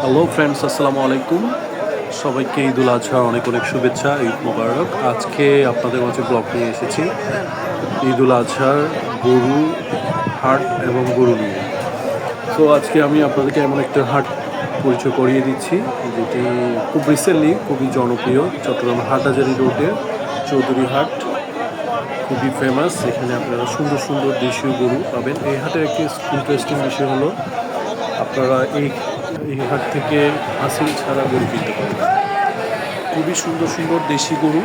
Hello friends, আসসালামু আলাইকুম। সবাইকে ঈদুল আজহার অনেক অনেক শুভেচ্ছা, ঈদ মোবারক। আজকে আপনাদের মাঝে ব্লগ নিয়ে এসেছি ঈদুল আজহার গরু হাট এবং গরু নিয়ে। তো আজকে আমি আপনাদেরকে এমন একটা হাট পরিচয় করিয়ে দিচ্ছি যেটি খুব রিসেন্টলি খুবই জনপ্রিয়, চট্টগ্রাম হাটহাজারী রোডের চৌধুরী হাট। খুবই ফেমাস, এখানে আপনারা সুন্দর সুন্দর দেশীয় গরু পাবেন। এই হাটের একটি ইন্টারেস্টিং বিষয় হলো আপনারা এই হাট থেকে হাসিল ছাড়া গরু কিনতে পারবেন। খুবই সুন্দর সুন্দর দেশি গরু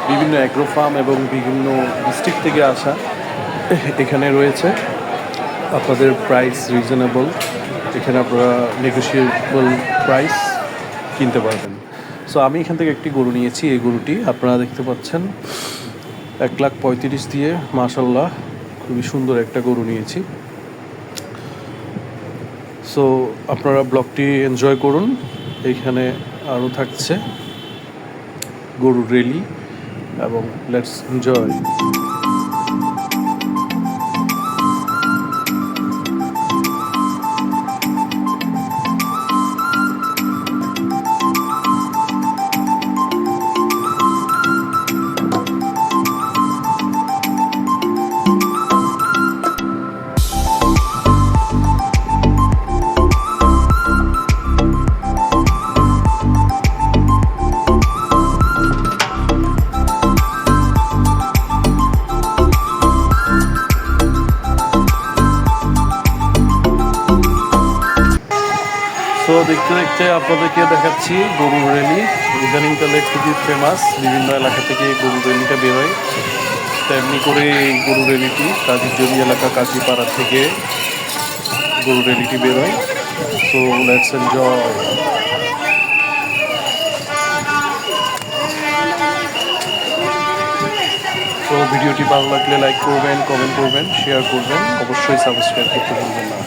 বিভিন্ন অ্যাগ্রো ফার্ম এবং বিভিন্ন ডিস্ট্রিক্ট থেকে আসা এখানে রয়েছে। আপনাদের প্রাইস রিজনেবল, এখানে আপনারা নেগোশিয়েবল প্রাইস কিনতে পারবেন। সো আমি এখান থেকে একটি গরু নিয়েছি। এই গরুটি আপনারা দেখতে পাচ্ছেন 1,35,000 দিয়ে, মাশাল্লাহ খুবই সুন্দর একটা গরু নিয়েছি। সো আপনারা ব্লগটি এনজয় করুন। এইখানে আরও থাকছে গরুর রেলি এবং লেটস এনজয়। তো দেখতে দেখতে আপনাদেরকে দেখাচ্ছি গরুর রেলি। ইদানিংকালে খুবই ফেমাস, বিভিন্ন এলাকা থেকে গরুর রেলিটা বেরোয়। তেমনি করে এই গরুর রেলিটি কাজীজমি এলাকা, কাজীপাড়া থেকে গরুর রেলিটি বেরোয়। So let's enjoy. তো ভিডিওটি ভালো লাগলে লাইক করবেন, কমেন্ট করবেন, শেয়ার করবেন, অবশ্যই সাবস্ক্রাইব করতে ভুলবেন না।